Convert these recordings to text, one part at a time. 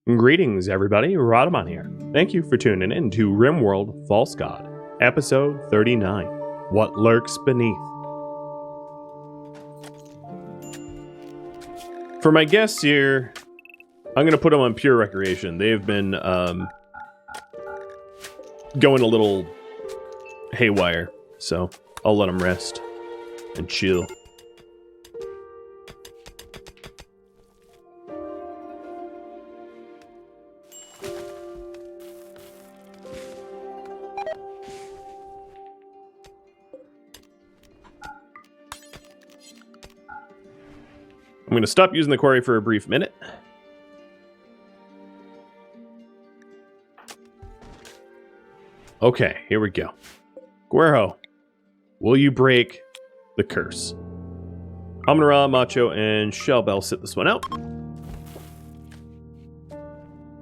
Greetings, everybody. Rhadamant here. Thank you for tuning in to RimWorld False God, episode 39. What lurks beneath? For my guests here, I'm going to put them on pure recreation. They've been going a little haywire, so I'll let them rest and chill. I'm going to stop using the quarry for a brief minute. Okay, here we go. Guerrero, will you break the curse? Amon-Ra, Macho, and Shellbell sit this one out.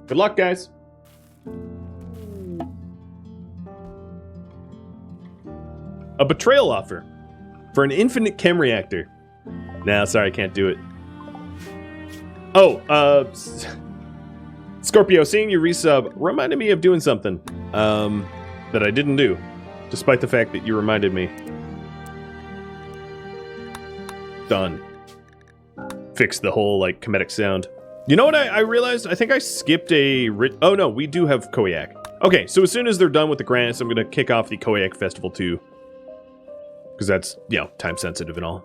Good luck, guys. A betrayal offer for an infinite chem reactor. Nah, sorry, I can't do it. Oh, Scorpio, seeing you resub reminded me of doing something that I didn't do, despite the fact that you reminded me. Done. Fix the whole, like, comedic sound. You know what I realized? I think I skipped a... Oh, no, we do have Koyak. Okay, so as soon as they're done with the grants, I'm going to kick off the Koyak Festival, too. Because that's, you know, time-sensitive and all.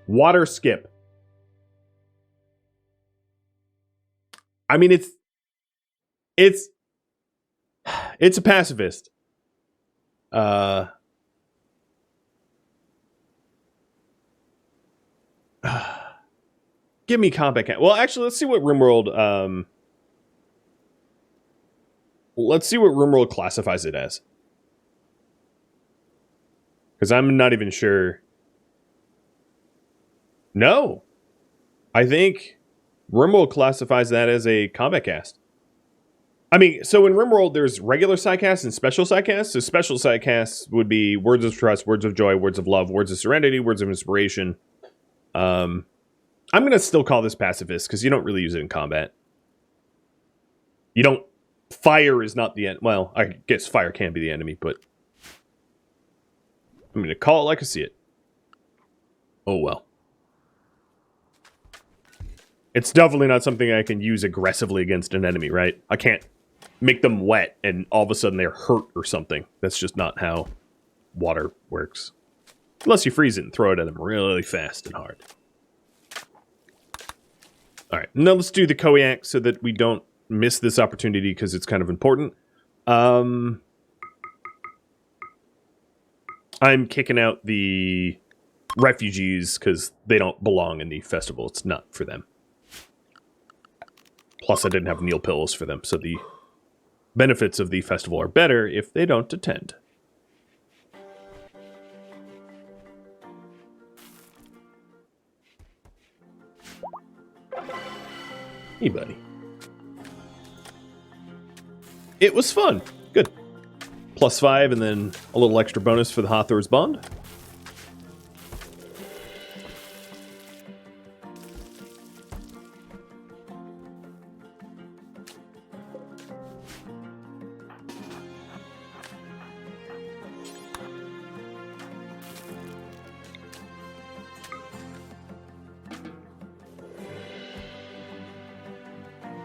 Water skip. I mean, it's a pacifist. Give me combat. Well, actually, let's see what RimWorld. Let's see what RimWorld classifies it as, because I'm not even sure. No, I think RimWorld classifies that as a combat cast. I mean, so in RimWorld, there's regular sidecasts and special sidecasts. So special sidecasts would be words of trust, words of joy, words of love, words of serenity, words of inspiration. I'm going to still call this pacifist because you don't really use it in combat. You don't... Fire is not the end. Well, I guess fire can be the enemy, but I'm going to call it like I see it. Oh, well. It's definitely not something I can use aggressively against an enemy, right? I can't make them wet and all of a sudden they're hurt or something. That's just not how water works. Unless you freeze it and throw it at them really fast and hard. Alright, now let's do the Koyak so that we don't miss this opportunity because it's kind of important. I'm kicking out the refugees because they don't belong in the festival. It's not for them. Plus, I didn't have meal pills for them, so the benefits of the festival are better if they don't attend. Hey, buddy. It was fun. Good. +5 and then a little extra bonus for the Hathor's Bond.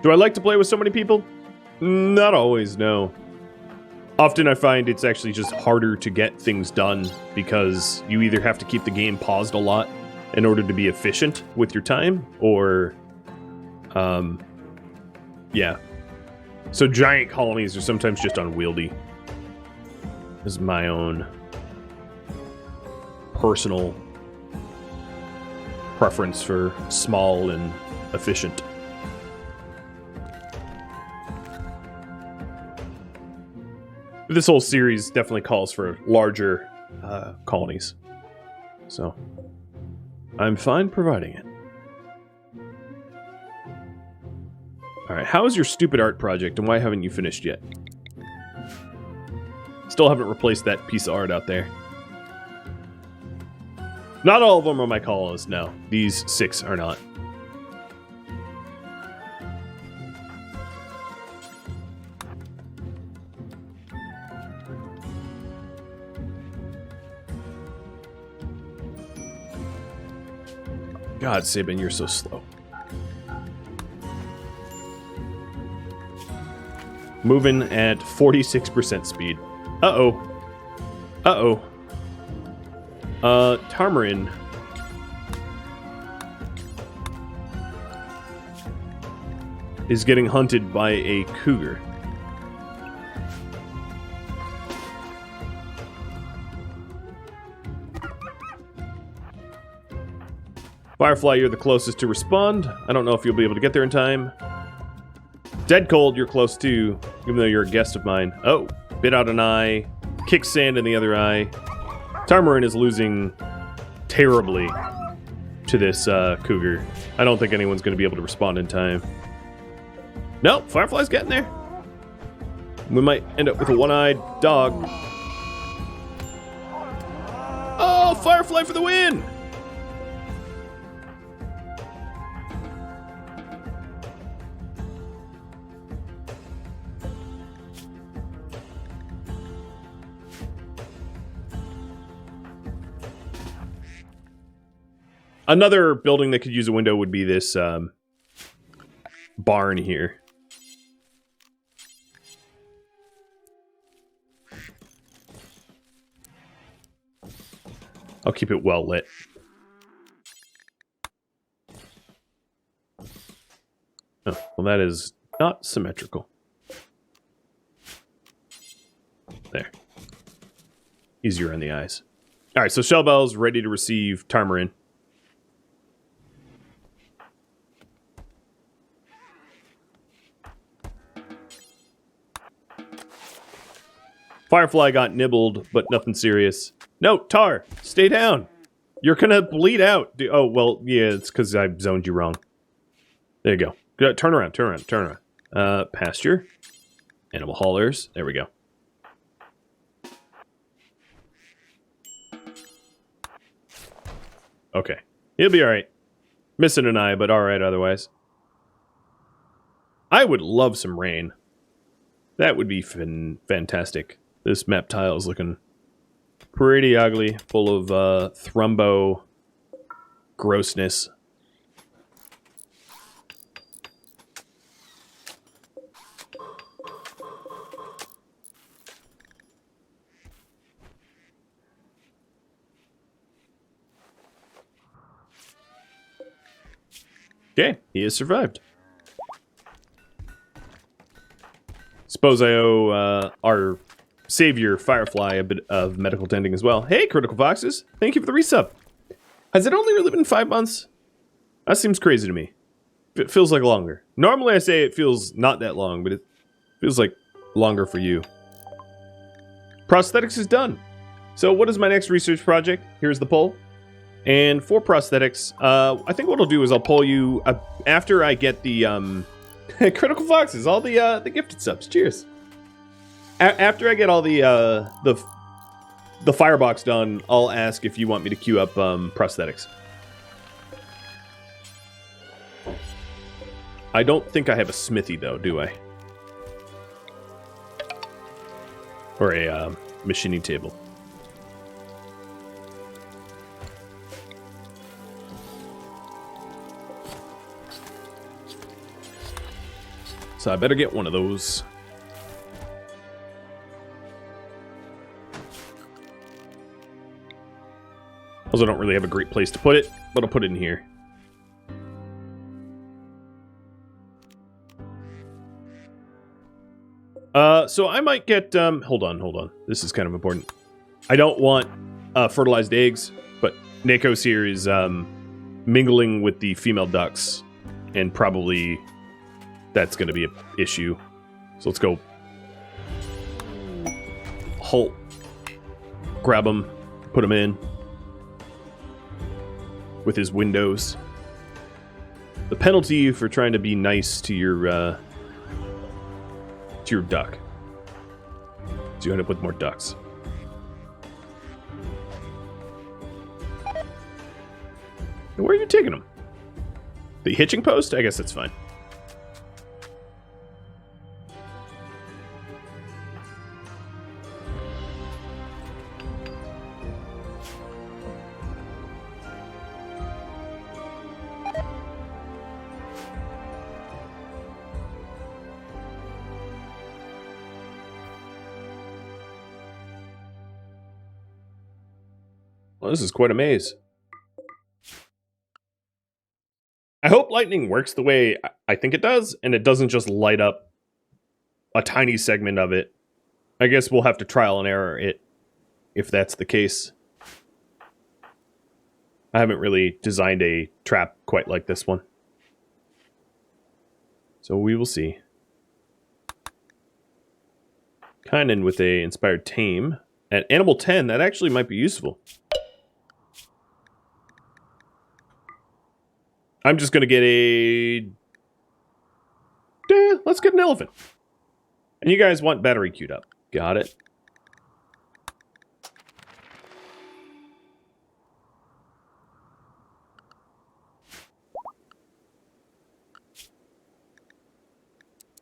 Do I like to play with so many people? Not always, no. Often I find it's actually just harder to get things done because you either have to keep the game paused a lot in order to be efficient with your time, or, yeah. So giant colonies are sometimes just unwieldy. This is my own personal preference for small and efficient. This whole series definitely calls for larger colonies. So, I'm fine providing it. Alright, how is your stupid art project and why haven't you finished yet? Still haven't replaced that piece of art out there. Not all of them are my colonists, no. These 6 are not. God, Sabin, you're so slow. Moving at 46% speed. Uh-oh. Uh-oh. Tarmarin. Is getting hunted by a cougar. Firefly, you're the closest to respond. I don't know if you'll be able to get there in time. Dead Cold, you're close too, even though you're a guest of mine. Oh, bit out an eye, kick sand in the other eye. Tarmarin is losing terribly to this cougar. I don't think anyone's going to be able to respond in time. Nope, Firefly's getting there. We might end up with a one-eyed dog. Oh, Firefly for the win! Another building that could use a window would be this barn here. I'll keep it well lit. Oh, well, that is not symmetrical. There. Easier on the eyes. All right, so Shellbell's ready to receive Tarmarin. Firefly got nibbled, but nothing serious. No, Tar, stay down. You're gonna bleed out. Oh, well, yeah, it's because I zoned you wrong. There you go. Turn around, turn around, turn around. Pasture. Animal haulers. There we go. Okay. He'll be alright. Missing an eye, but alright otherwise. I would love some rain. That would be fantastic. This map tile is looking pretty ugly, full of thrumbo grossness. Okay, he has survived. Suppose I owe our savior, Firefly, a bit of medical tending as well. Hey, Critical Foxes! Thank you for the resub. Has it only really been 5 months? That seems crazy to me. It feels like longer. Normally I say it feels not that long, but it feels like longer for you. Prosthetics is done. So what is my next research project? Here's the poll. And for prosthetics, I think what I'll do is I'll poll you after I get the Critical Foxes, all the gifted subs. Cheers. After I get all the firebox done, I'll ask if you want me to queue up prosthetics. I don't think I have a smithy though, do I? Or a machining table. So I better get one of those. Also, I don't really have a great place to put it, but I'll put it in here. So I might get, hold on. This is kind of important. I don't want fertilized eggs, but Nikos here is mingling with the female ducks, and probably that's going to be an issue. So let's go. Halt. Grab him. Put him in. With his windows. The penalty for trying to be nice to your duck. So you end up with more ducks. And where are you taking them? The hitching post? I guess that's fine. Well, this is quite a maze. I hope lightning works the way I think it does, and it doesn't just light up a tiny segment of it. I guess we'll have to trial and error it if that's the case. I haven't really designed a trap quite like this one. So we will see. Kynan with a inspired tame. At animal 10, that actually might be useful. I'm just going to get a... let's get an elephant. And you guys want battery queued up. Got it.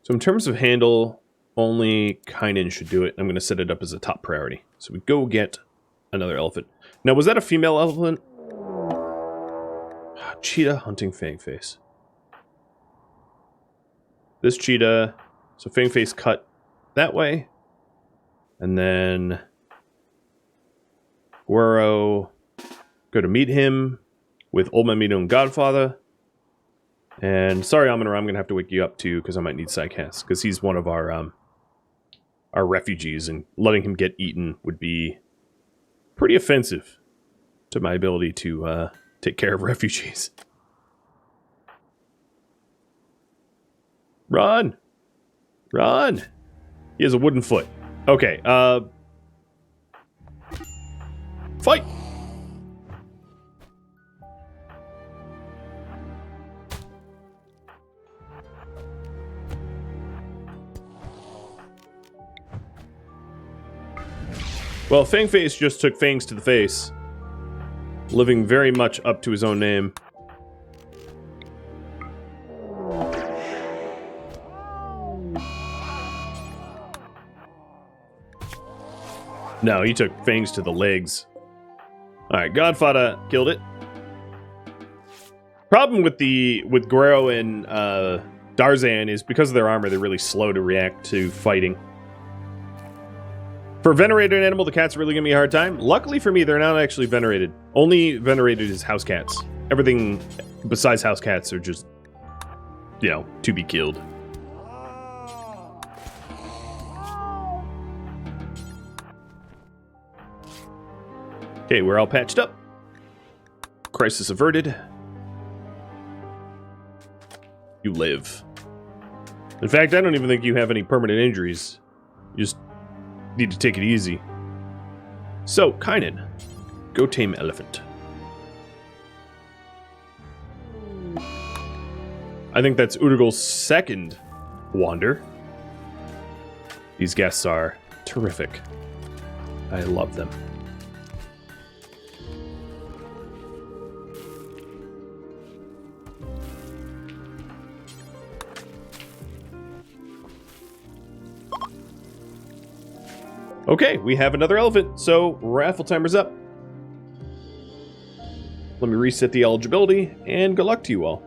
So in terms of handle, only Kynan should do it. I'm going to set it up as a top priority. So we go get another elephant. Now, was that a female elephant? Cheetah hunting Fangface. This cheetah, so Fangface cut that way. And then Guero, go to meet him with Old Mamino and Godfather. And sorry, Amonra, I'm going to have to wake you up too, because I might need Psycast, because he's one of our refugees, and letting him get eaten would be pretty offensive to my ability to take care of refugees. Run! Run! He has a wooden foot. Okay, fight! Well, Fangface just took fangs to the face, living very much up to his own name. No, he took fangs to the legs. Alright, Godfather killed it. Problem with Guero and Darzan is because of their armor, they're really slow to react to fighting. For a venerated animal, the cats are really giving me a hard time. Luckily for me, they're not actually venerated. Only venerated is house cats. Everything besides house cats are just, you know, to be killed. Okay, we're all patched up. Crisis averted. You live. In fact, I don't even think you have any permanent injuries. You just need to take it easy. So, Kynan, go tame elephant. I think that's Urugal's second wander. These guests are terrific. I love them. Okay, we have another elephant, so raffle timer's up. Let me reset the eligibility, and good luck to you all.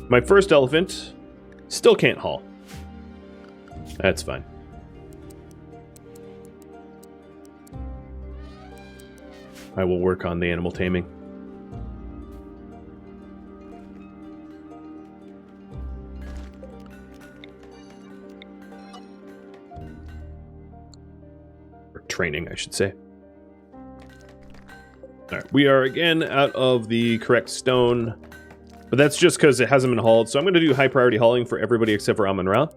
My first elephant still can't haul. That's fine. I will work on the animal taming. Training, I should say. Alright, we are again out of the correct stone, but that's just because it hasn't been hauled, so I'm going to do high priority hauling for everybody except for Amun-Ra,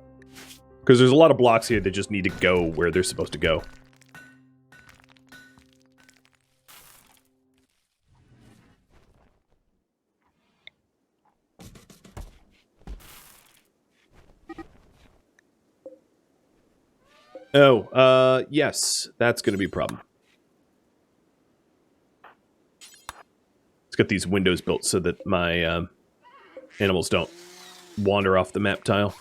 because there's a lot of blocks here that just need to go where they're supposed to go. Oh, yes, that's going to be a problem. Let's get these windows built so that my animals don't wander off the map tile.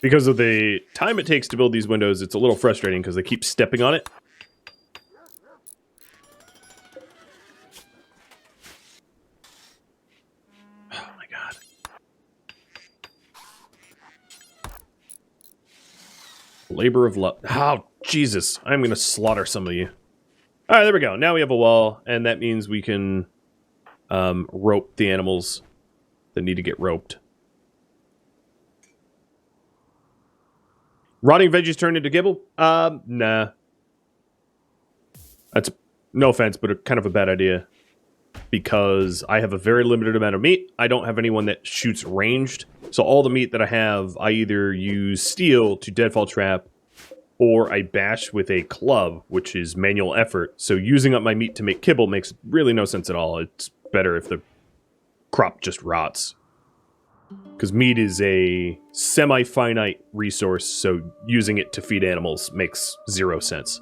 Because of the time it takes to build these windows, it's a little frustrating because they keep stepping on it. Oh my god. Labor of love. Oh, Jesus. I'm going to slaughter some of you. All right, there we go. Now we have a wall, and that means we can rope the animals that need to get roped. Rotting veggies turned into kibble? Nah. That's, no offense, but kind of a bad idea. Because I have a very limited amount of meat. I don't have anyone that shoots ranged. So all the meat that I have, I either use steel to deadfall trap, or I bash with a club, which is manual effort. So using up my meat to make kibble makes really no sense at all. It's better if the crop just rots. Because meat is a semi-finite resource, so using it to feed animals makes 0 sense.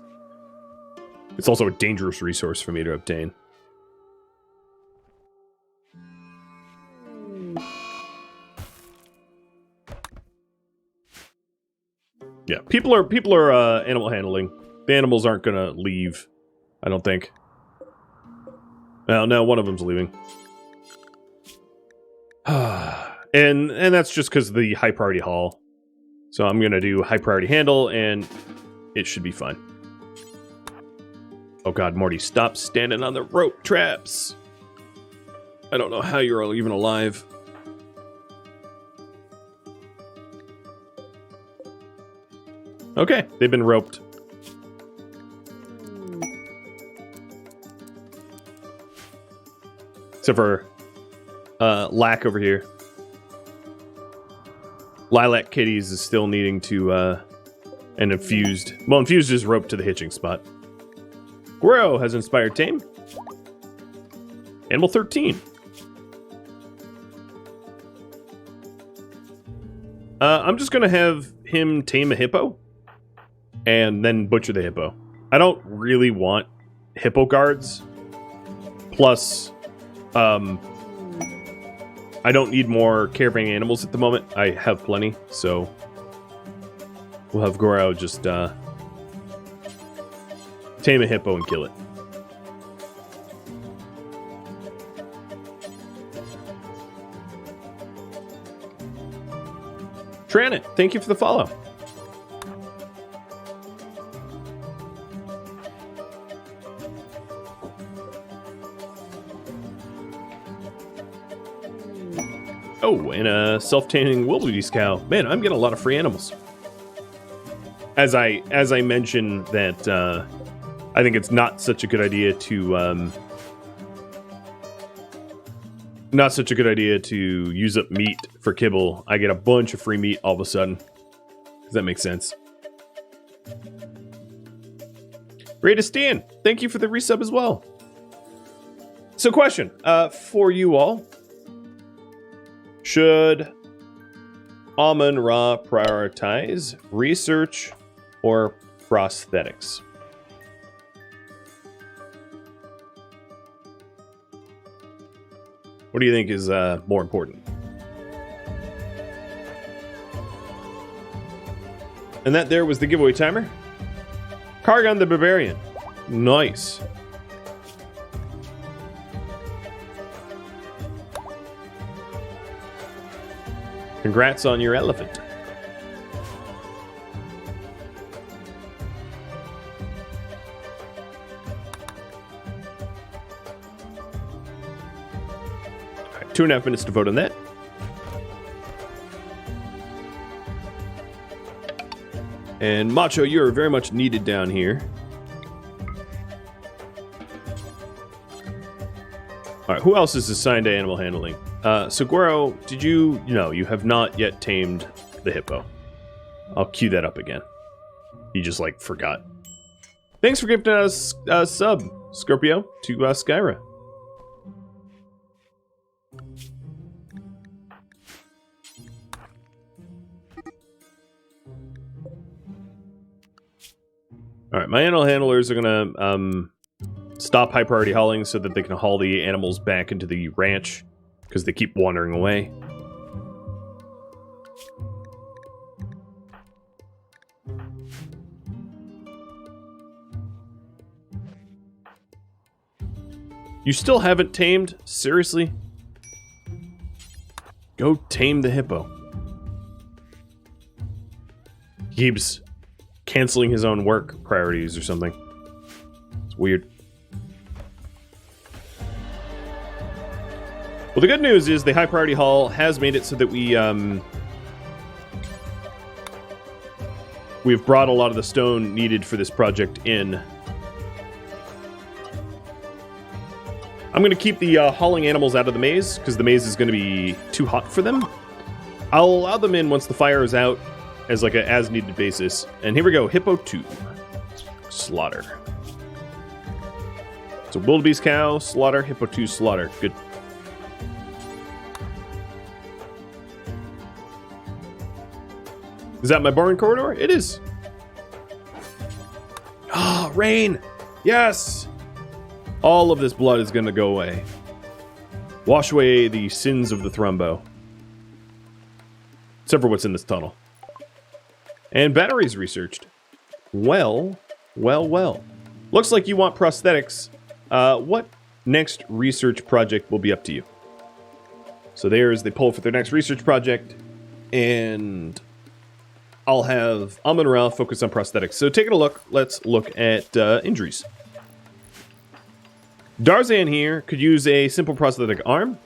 It's also a dangerous resource for me to obtain. Yeah, people are animal handling. The animals aren't gonna leave, I don't think. Well, no, one of them's leaving. and that's just because of the high priority haul. So I'm gonna do high priority handle, and it should be fine. Oh god, Morty, stop standing on the rope traps. I don't know how you're even alive. Okay, they've been roped. Except for Lack over here. Lilac Kitties is still needing to and Infused. Well, Infused is roped to the hitching spot. Guero has inspired Tame. Animal 13. I'm just gonna have him tame a hippo. And then butcher the hippo. I don't really want hippo guards. Plus, I don't need more caravan animals at the moment. I have plenty, so we'll have Goro just tame a hippo and kill it. Tranit, thank you for the follow. Oh, and a self-tanning wildebeest cow. Man, I'm getting a lot of free animals. As I mentioned that I think it's not such a good idea to use up meat for kibble. I get a bunch of free meat all of a sudden. Does that make sense? Ray to Stan, thank you for the resub as well. So question for you all. Should Amon-Ra prioritize research or prosthetics? What do you think is more important? And that there was the giveaway timer. Kargon the Barbarian. Nice. Congrats on your elephant. All right, 2.5 minutes to vote on that. And Macho, you're very much needed down here. All right, who else is assigned to animal handling? Seguero, did you... No, you have not yet tamed the hippo. I'll cue that up again. You just, like, forgot. Thanks for gifting us a sub, Scorpio, to Skyra. Alright, my animal handlers are gonna stop high priority hauling so that they can haul the animals back into the ranch. Because they keep wandering away. You still haven't tamed? Seriously? Go tame the hippo. He keeps canceling his own work priorities or something. It's weird. Well, the good news is the high priority haul has made it so that we've brought a lot of the stone needed for this project in. I'm going to keep the hauling animals out of the maze, because the maze is going to be too hot for them. I'll allow them in once the fire is out, as like a as-needed basis. And here we go, Hippo 2. Slaughter. So wildebeest cow, slaughter, Hippo 2, slaughter. Good. Is that my boring corridor? It is. Ah, oh, rain! Yes! All of this blood is going to go away. Wash away the sins of the Thrumbo. Except for what's in this tunnel. And batteries researched. Well. Looks like you want prosthetics. What next research project will be up to you? So there's the poll for their next research project. And I'll have Alma and Ralph focus on prosthetics. So taking a look, let's look at injuries. Darzan here could use a simple prosthetic arm.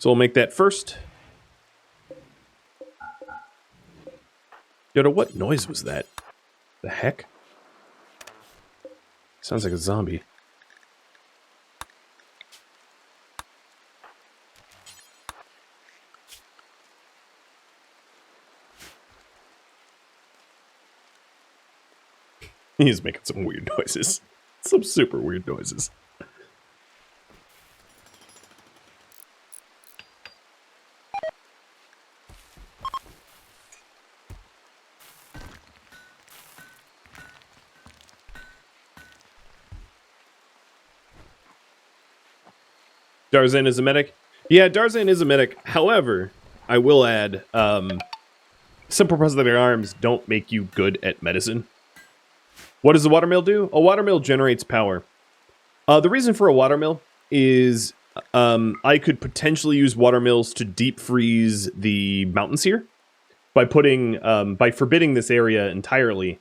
So we'll make that first. Yoda, what noise was that? The heck? Sounds like a zombie. He's making some weird noises. Some super weird noises. Darzan is a medic? Yeah, Darzan is a medic. However, I will add, simple prosthetic arms don't make you good at medicine. What does a watermill do? A watermill generates power. The reason for a watermill is I could potentially use watermills to deep freeze the mountains here by forbidding this area entirely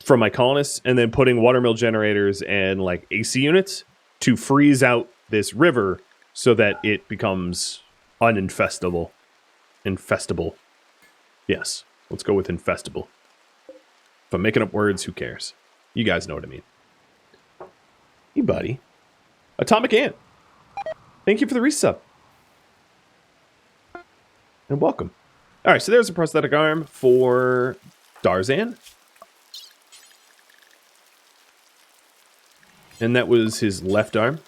from my colonists and then putting watermill generators and like AC units to freeze out this river so that it becomes uninfestable. Infestable. Yes, let's go with infestable. If I'm making up words, who cares? You guys know what I mean. Hey, buddy. Atomic Ant. Thank you for the resub. And welcome. All right, so there's a prosthetic arm for Darzan. And that was his left arm.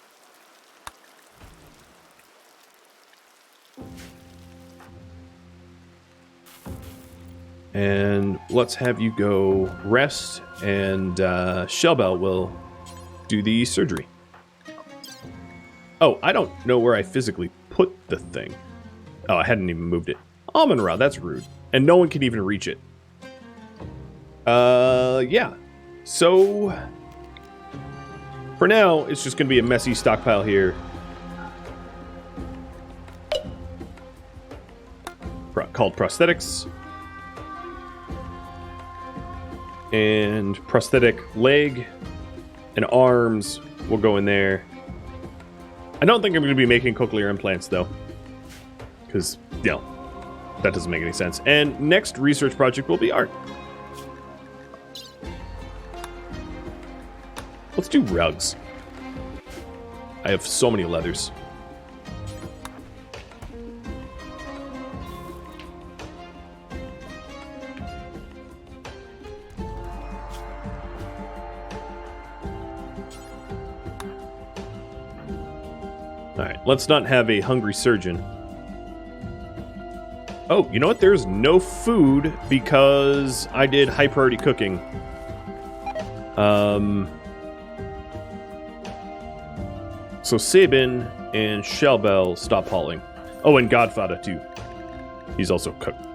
And let's have you go rest, and Shellbell will do the surgery. Oh, I don't know where I physically put the thing. Oh, I hadn't even moved it. Almond-Ra, that's rude. And no one can even reach it. Yeah. So, for now, it's just going to be a messy stockpile here. Called prosthetics. And prosthetic leg and arms will go in there. I don't think I'm going to be making cochlear implants, though. Because, you know, that doesn't make any sense. And next research project will be art. Let's do rugs. I have so many leathers. Alright, let's not have a hungry surgeon. Oh, you know what? There's no food because I did high priority cooking. So Sabin and Shellbell stop hauling. Oh, and Godfather too. He's also cooked.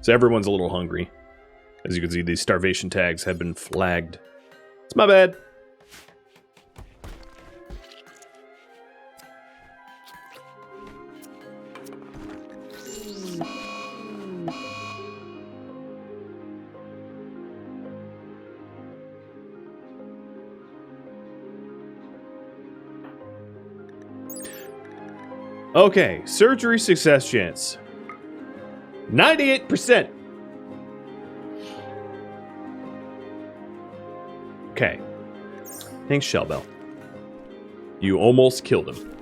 So everyone's a little hungry. As you can see, these starvation tags have been flagged. It's my bad. Okay, surgery success chance. 98%. Okay. Thanks, Shellbell. You almost killed him.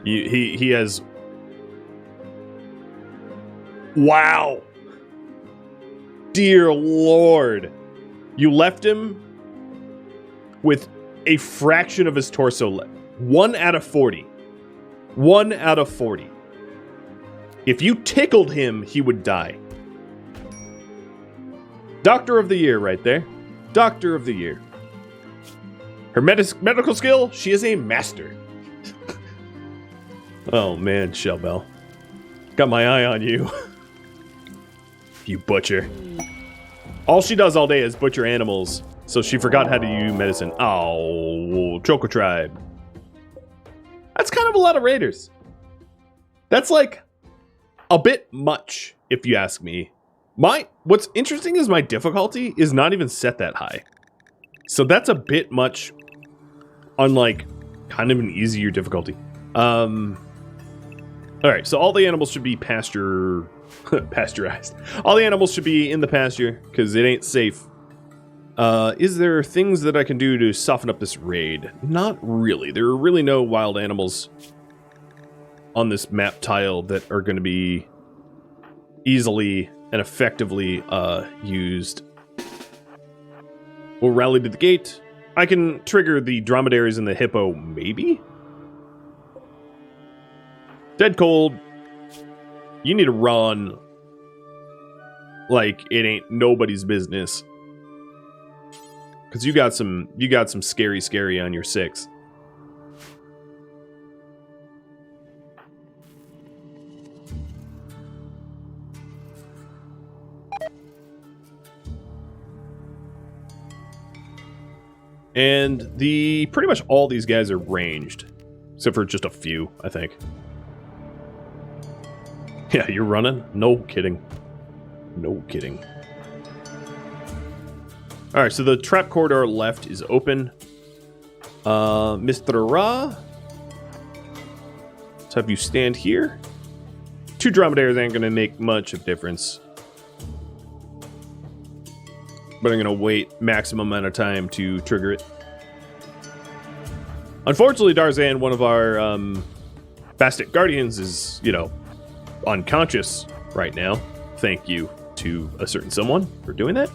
He has... Wow. Dear Lord. You left him with a fraction of his torso left. 1 out of 40. 1 out of 40. If you tickled him, he would die. Doctor of the Year right there. Doctor of the Year. Her medical skill, she is a master. Oh man, Shellbell. Got my eye on you. You butcher. All she does all day is butcher animals, so she forgot how to use medicine. Oh, Choco Tribe. That's kind of a lot of raiders. That's like a bit much, if you ask me. What's interesting is my difficulty is not even set that high. So that's a bit much on like kind of an easier difficulty. Alright, so all the animals should be pasteurized. All the animals should be in the pasture, because it ain't safe. Is there things that I can do to soften up this raid? Not really. There are really no wild animals on this map tile that are going to be easily and effectively used. We'll rally to the gate. I can trigger the dromedaries and the hippo, maybe? Dead cold. You need to run like it ain't nobody's business. Because you got some scary on your 6. And pretty much all these guys are ranged. Except for just a few, I think. Yeah, you're running? No kidding. No kidding. Alright, so the trap corridor left is open. Mr. Ra. Let's have you stand here. 2 dromedaries ain't going to make much of difference. But I'm going to wait maximum amount of time to trigger it. Unfortunately, Darzan, one of our Bastet Guardians, is, you know, unconscious right now. Thank you to a certain someone for doing that.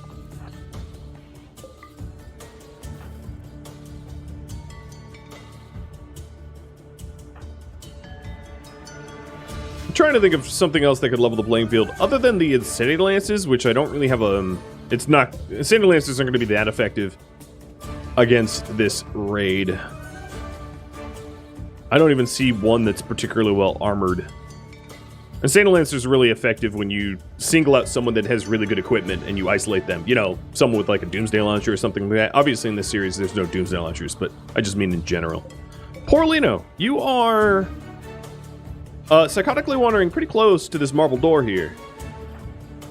Trying to think of something else that could level the playing field other than the Insanity Lances, which I don't really have a... It's not... Insanity Lances aren't going to be that effective against this raid. I don't even see one that's particularly well armored. Insanity Lancers are really effective when you single out someone that has really good equipment and you isolate them. You know, someone with like a Doomsday Launcher or something like that. Obviously in this series there's no Doomsday Launchers, but I just mean in general. Porlino, you are... psychotically wandering pretty close to this marble door here.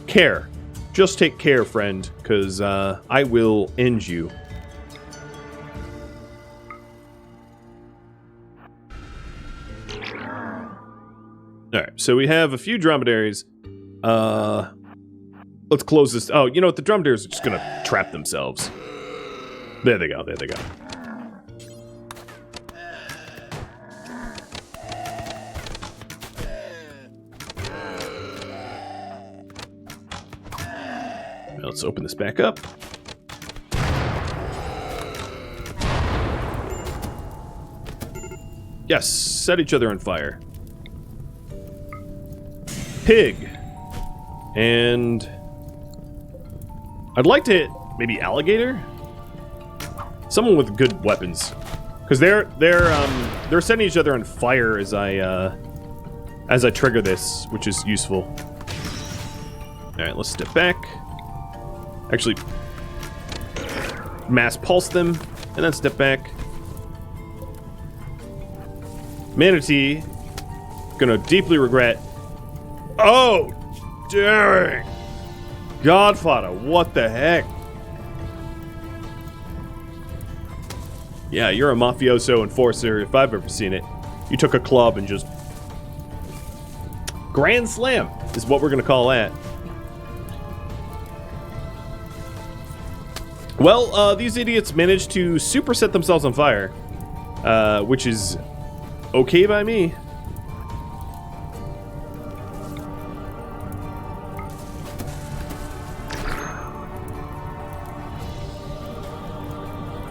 Care. Just take care, friend, because I will end you. Alright, so we have a few dromedaries. Let's close this. Oh, you know what? The dromedaries are just going to trap themselves. There they go, there they go. Let's open this back up. Yes, set each other on fire. Pig. And I'd like to hit maybe alligator? Someone with good weapons. Because they're setting each other on fire as I trigger this, which is useful. Alright, let's step back. Actually, mass pulse them, and then step back. Manatee, gonna deeply regret. Oh, dang! Godfather, what the heck? Yeah, you're a mafioso enforcer if I've ever seen it. You took a club and just... Grand Slam is what we're gonna call that. Well, these idiots managed to superset themselves on fire, which is okay by me.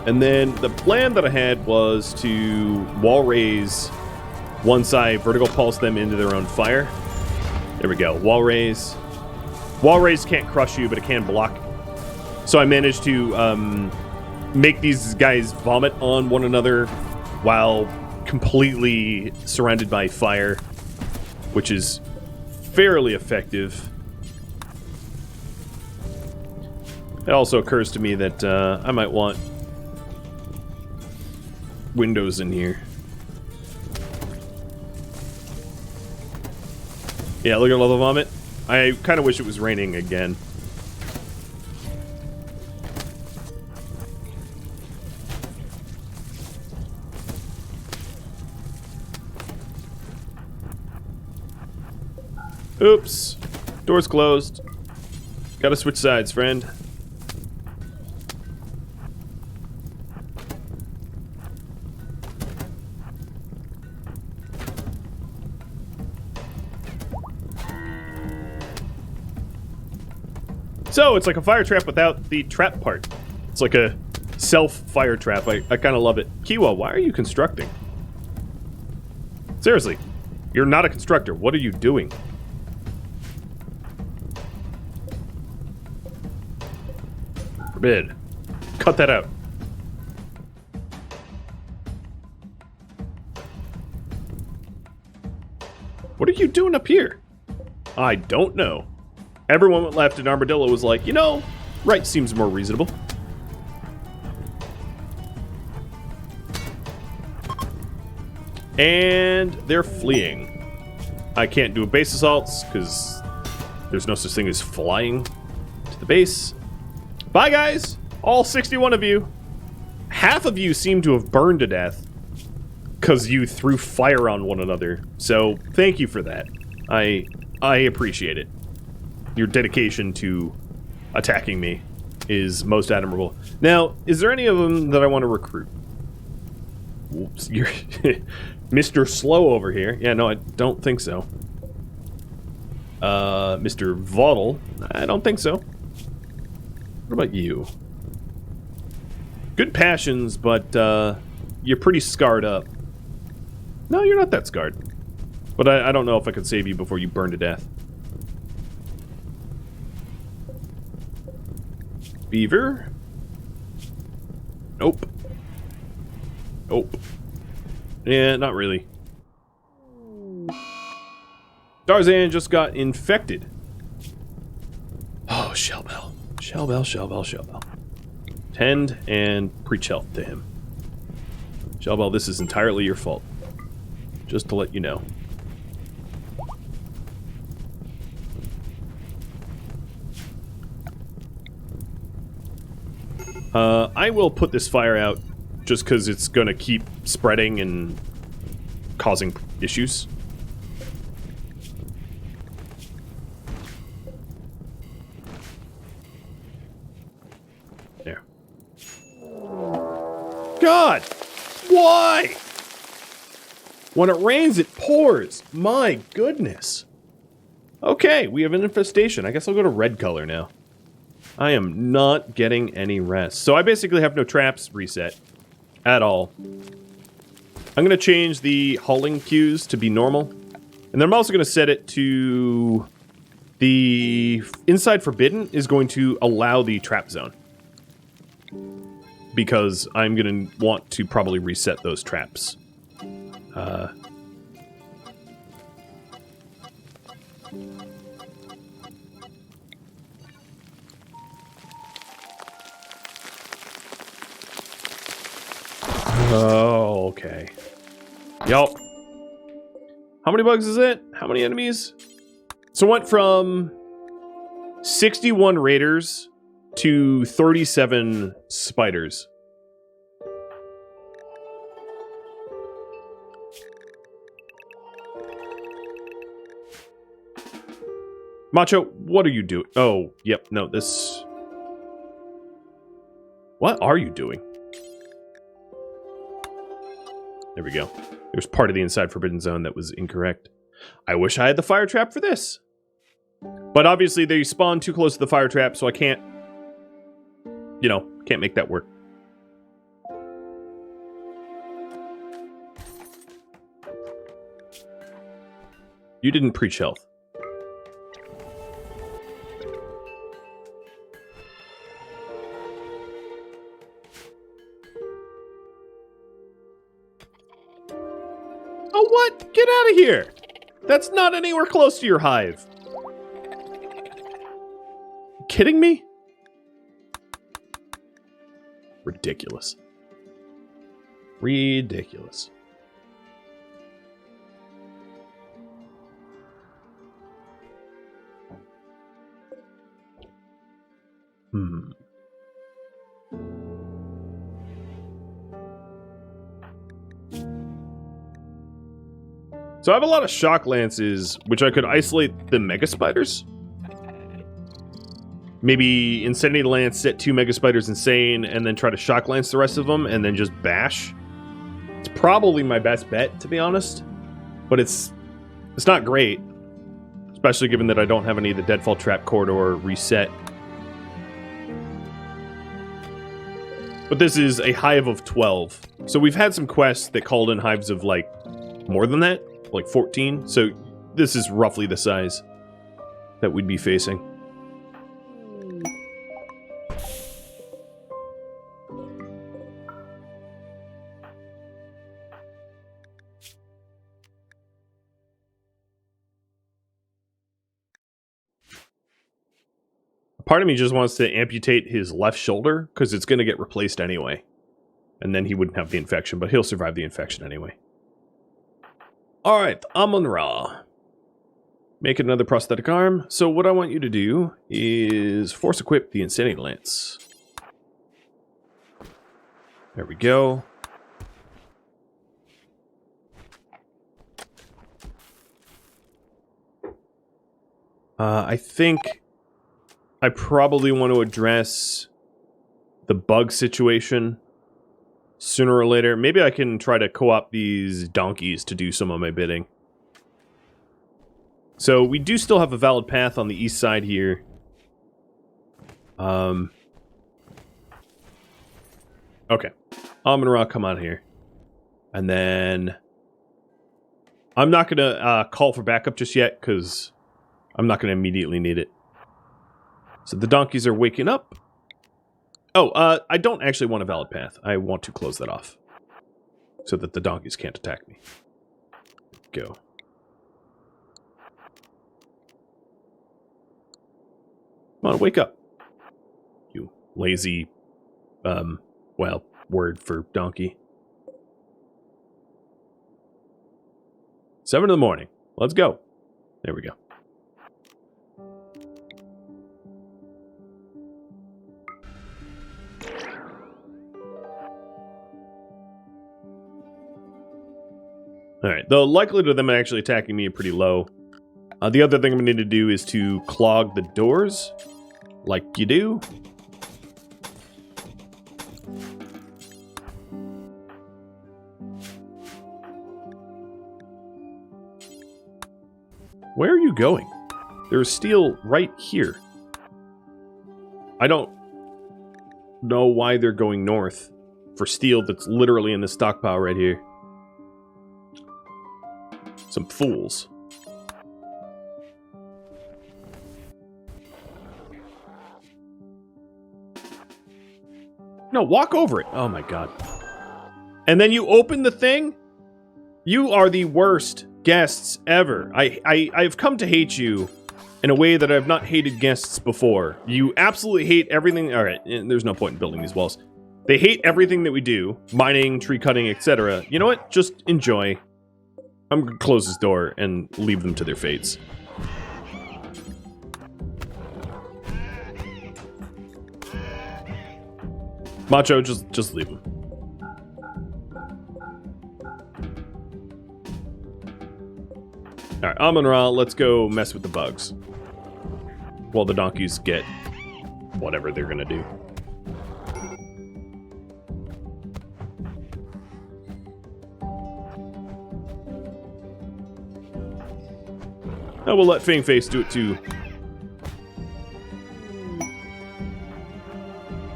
And then the plan that I had was to wall raise once I vertical pulse them into their own fire. There we go. Wall raise. Wall raise can't crush you, but it can block. So I managed to make these guys vomit on one another while completely surrounded by fire, which is fairly effective. It also occurs to me that I might want windows in here. Yeah, look at all the vomit. I kind of wish it was raining again. Oops. Door's closed. Gotta switch sides, friend. So, it's like a fire trap without the trap part. It's like a self-fire trap. I kind of love it. Kiwa, why are you constructing? Seriously, you're not a constructor. What are you doing? Forbid. Cut that out. What are you doing up here? I don't know. Everyone went left and Armadillo was like, you know, right seems more reasonable. And they're fleeing. I can't do a base assaults because there's no such thing as flying to the base. Bye, guys! All 61 of you. Half of you seem to have burned to death because you threw fire on one another. So, thank you for that. I appreciate it. Your dedication to attacking me is most admirable. Now, is there any of them that I want to recruit? Whoops, you're Mr. Slow over here. Yeah, no, I don't think so. Mr. Vaudle, I don't think so. What about you? Good passions, but you're pretty scarred up. No, you're not that scarred. But I don't know if I could save you before you burn to death. Beaver? Nope. Nope. Yeah, not really. Tarzan just got infected. Oh, Shellbell. Shellbell, Shellbell, Shellbell. Tend and preach health to him. Shellbell, this is entirely your fault. Just to let you know. I will put this fire out just because it's going to keep spreading and causing issues. There. God! Why? When it rains, it pours. My goodness. Okay, we have an infestation. I guess I'll go to red color now. I am not getting any rest. So I basically have no traps reset at all. I'm going to change the hauling queues to be normal. And then I'm also going to set it to... The inside forbidden is going to allow the trap zone. Because I'm going to want to probably reset those traps. okay. Yup. How many bugs is it? How many enemies? So it went from 61 raiders to 37 spiders. Macho, what are you doing? Oh, yep, no, this... What are you doing? There we go. There's part of the inside Forbidden Zone that was incorrect. I wish I had the fire trap for this. But obviously they spawn too close to the fire trap, so I can't... You know, can't make that work. You didn't preach health. Oh, what? Get out of here! That's not anywhere close to your hive. Kidding me? Ridiculous. Ridiculous. So I have a lot of shock lances, which I could isolate the mega spiders. Maybe Insanity Lance, set 2 mega spiders insane, and then try to shock lance the rest of them, and then just bash. It's probably my best bet, to be honest. But it's not great. Especially given that I don't have any of the Deadfall Trap corridor reset. But this is a hive of 12. So we've had some quests that called in hives of, like, more than that. Like 14. So this is roughly the size that we'd be facing. Part of me just wants to amputate his left shoulder, because it's going to get replaced anyway. And then he wouldn't have the infection, but he'll survive the infection anyway. Alright, Amun-Ra. Make another prosthetic arm. So what I want you to do is force equip the Insanity Lance. There we go. I think I probably want to address the bug situation sooner or later. Maybe I can try to co-op these donkeys to do some of my bidding. So we do still have a valid path on the east side here. Okay. Amun-Ra, come on here. And then... I'm not going to call for backup just yet, because I'm not going to immediately need it. So the donkeys are waking up. Oh, I don't actually want a valid path. I want to close that off. So that the donkeys can't attack me. Go. Come on, wake up. You lazy, well, word for donkey. 7 in the morning. Let's go. There we go. Alright, the likelihood of them actually attacking me are pretty low. The other thing I'm going to need to do is to clog the doors, like you do. Where are you going? There's steel right here. I don't know why they're going north for steel that's literally in the stockpile right here. Some fools. No, walk over it. Oh my god. And then you open the thing? You are the worst guests ever. I've come to hate you in a way that I've not hated guests before. You absolutely hate everything. Alright, there's no point in building these walls. They hate everything that we do. Mining, tree cutting, etc. You know what? Just enjoy. I'm gonna close this door and leave them to their fates. Macho, just leave them. Alright, Amon-Ra, let's go mess with the bugs. While the donkeys get whatever they're gonna do. Oh, we'll let Fangface do it too.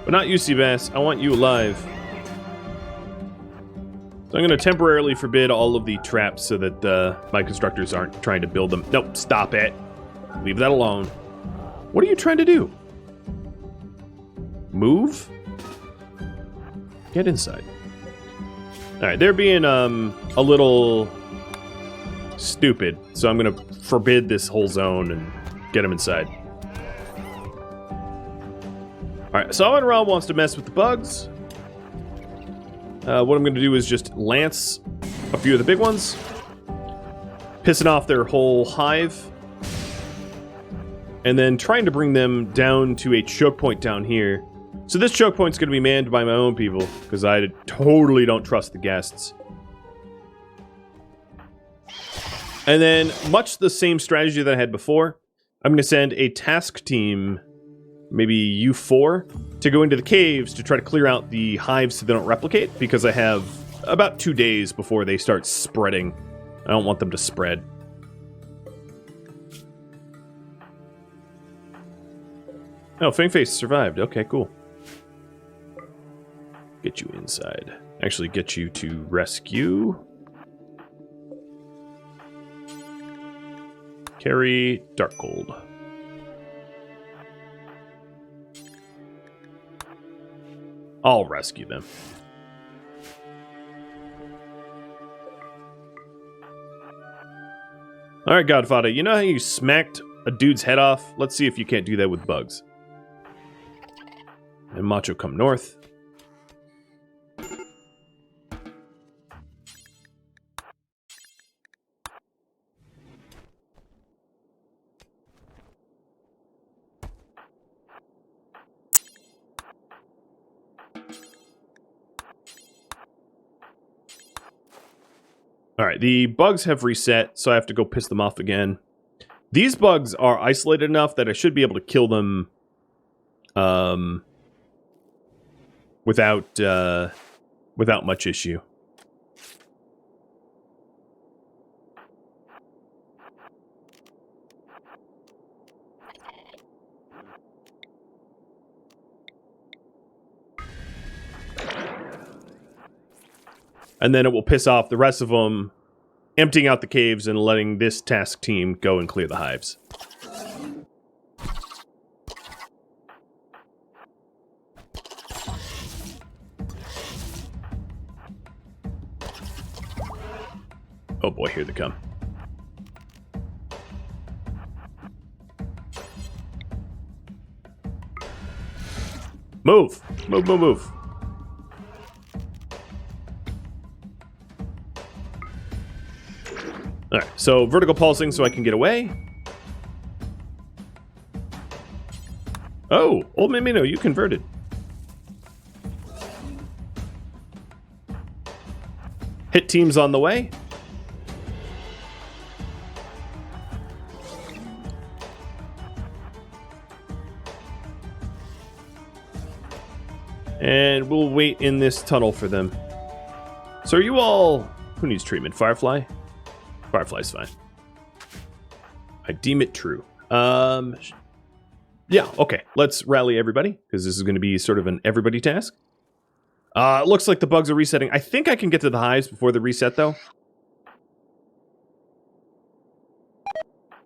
But not you, Seabass. I want you alive. So I'm going to temporarily forbid all of the traps so that my constructors aren't trying to build them. Nope, stop it. Leave that alone. What are you trying to do? Move? Get inside. Alright, they're being a little stupid, so I'm going to forbid this whole zone and get them inside. Alright, so Amon-Ra wants to mess with the bugs. What I'm going to do is just lance a few of the big ones, pissing off their whole hive, and then trying to bring them down to a choke point down here. So this choke point's going to be manned by my own people, because I totally don't trust the guests. And then, much the same strategy that I had before, I'm going to send a task team, maybe U4, to go into the caves to try to clear out the hives so they don't replicate, because I have about 2 days before they start spreading. I don't want them to spread. Oh, Fangface survived. Okay, cool. Get you inside. Actually, get you to rescue. Carry Dark Gold. I'll rescue them. Alright, Godfather, you know how you smacked a dude's head off? Let's see if you can't do that with bugs. And Macho come north. Alright, the bugs have reset, so I have to go piss them off again. These bugs are isolated enough that I should be able to kill them without much issue. And then it will piss off the rest of them, emptying out the caves and letting this task team go and clear the hives. Oh boy, here they come. Move! Move, move, move. Alright, so vertical pulsing so I can get away. Oh, old Mimino, you converted. Hit teams on the way. And we'll wait in this tunnel for them. So are you all... Who needs treatment? Firefly? Firefly's fine. I deem it true. Yeah, okay. Let's rally everybody, because this is going to be sort of an everybody task. It looks like the bugs are resetting. I think I can get to the hives before the reset, though.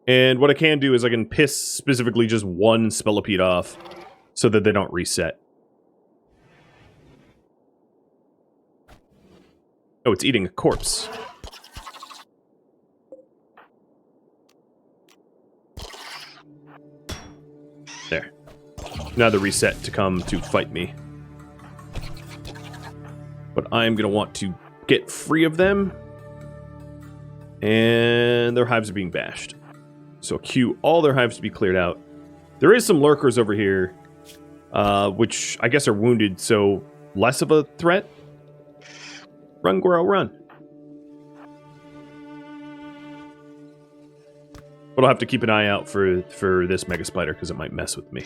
And what I can do is I can piss specifically just one Spellipede off, so that they don't reset. Oh, it's eating a corpse. There. Now the reset to come to fight me. But I'm going to want to get free of them. And their hives are being bashed. So cue all their hives to be cleared out. There is some lurkers over here, which I guess are wounded, so less of a threat. Run, Goro, run. But I'll have to keep an eye out for this mega spider, because it might mess with me.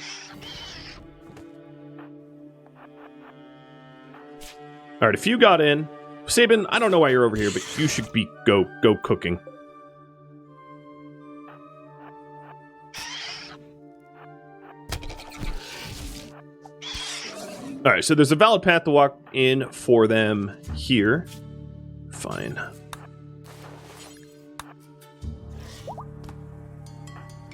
Alright, if you got in... Sabin, I don't know why you're over here, but you should be go cooking. Alright, so there's a valid path to walk in for them here. Fine.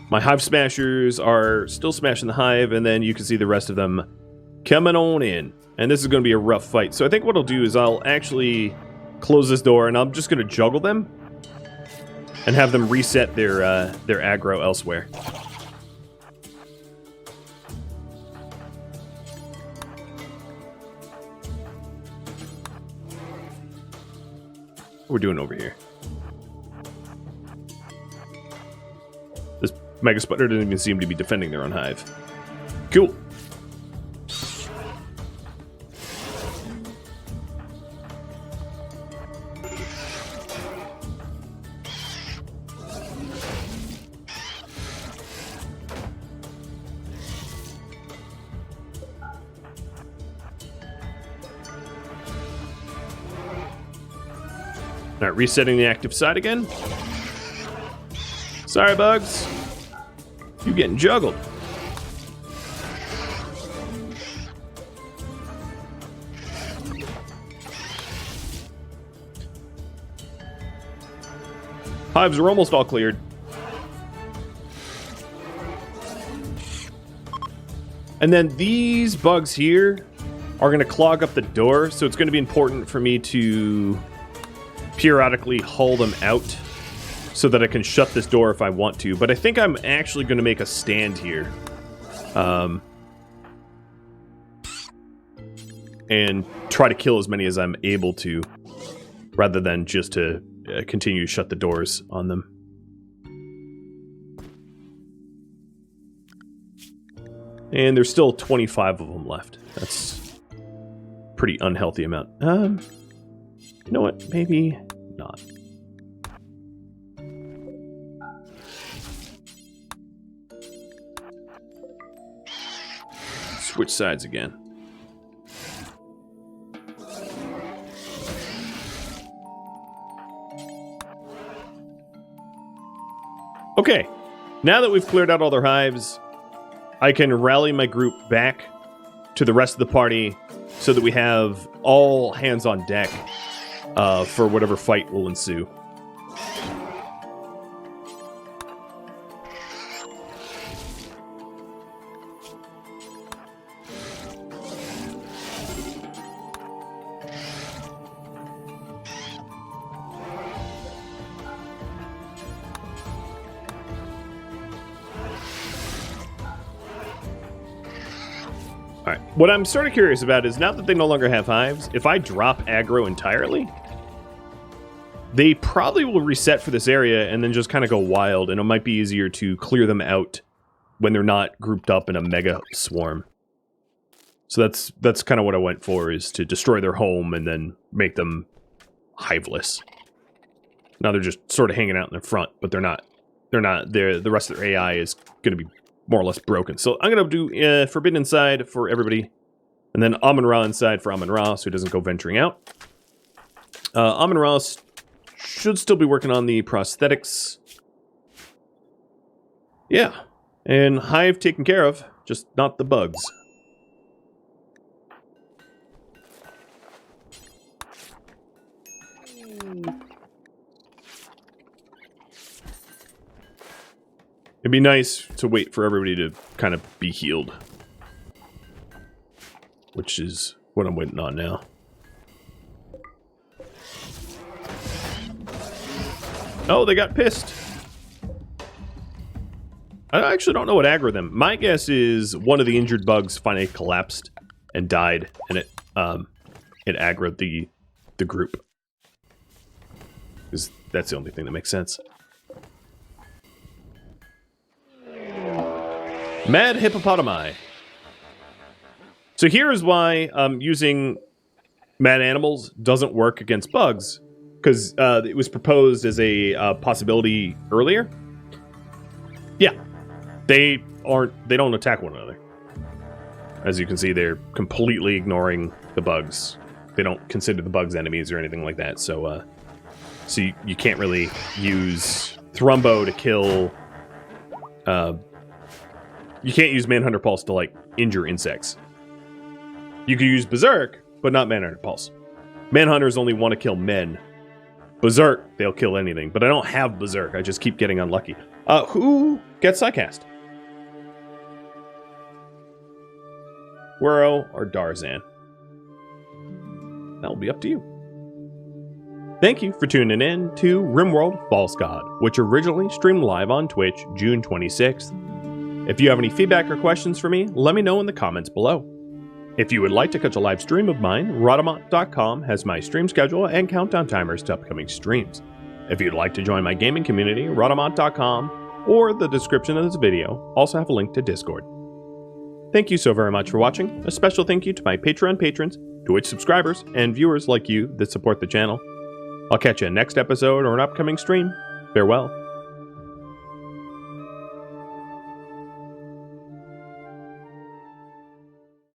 My hive smashers are still smashing the hive, and then you can see the rest of them coming on in. And this is going to be a rough fight. So I think what I'll do is I'll actually close this door, and I'm just going to juggle them and have them reset their aggro elsewhere. What we're doing over here. This mega spider doesn't even seem to be defending their own hive. Cool. Alright, resetting the active side again. Sorry, bugs. You getting juggled. Hives are almost all cleared. And then these bugs here are going to clog up the door, so it's going to be important for me to periodically haul them out so that I can shut this door if I want to. But I think I'm actually going to make a stand here. And try to kill as many as I'm able to, rather than just to continue to shut the doors on them. And there's still 25 of them left. That's a pretty unhealthy amount. You know what? Maybe not. Switch sides again. Okay, now that we've cleared out all their hives, I can rally my group back to the rest of the party so that we have all hands on deck for whatever fight will ensue. Alright, what I'm sort of curious about is now that they no longer have hives, if I drop aggro entirely, they probably will reset for this area and then just kind of go wild, and it might be easier to clear them out when they're not grouped up in a mega swarm. So that's kind of what I went for, is to destroy their home and then make them hiveless. Now they're just sort of hanging out in the front, but they're not. The rest of their AI is going to be more or less broken. So I'm going to do Forbidden Inside for everybody, and then Amun-Ra Inside for Amun-Ra, so he doesn't go venturing out. Amun-Ra should still be working on the prosthetics. Yeah, and Hive taken care of, just not the bugs. It'd be nice to wait for everybody to kind of be healed, which is what I'm waiting on now. Oh, they got pissed. I actually don't know what aggroed them. My guess is one of the injured bugs finally collapsed and died, and it it aggroed the group. Because that's the only thing that makes sense. Mad hippopotami. So here's why using mad animals doesn't work against bugs, because it was proposed as a possibility earlier. Yeah, they don't attack one another. As you can see, they're completely ignoring the bugs. They don't consider the bugs enemies or anything like that. So, so you can't really use Thrumbo to kill. You can't use Manhunter Pulse to like injure insects. You could use Berserk, but not Manhunter Pulse. Manhunters only want to kill men. Berserk, they'll kill anything. But I don't have Berserk. I just keep getting unlucky. Who gets Psycast? Wuro or Darzan? That'll be up to you. Thank you for tuning in to RimWorld False God, which originally streamed live on Twitch June 26th. If you have any feedback or questions for me, let me know in the comments below. If you would like to catch a live stream of mine, Rhadamant.com has my stream schedule and countdown timers to upcoming streams. If you'd like to join my gaming community, Rhadamant.com or the description of this video also have a link to Discord. Thank you so very much for watching. A special thank you to my Patreon patrons, Twitch subscribers, and viewers like you that support the channel. I'll catch you in next episode or an upcoming stream. Farewell.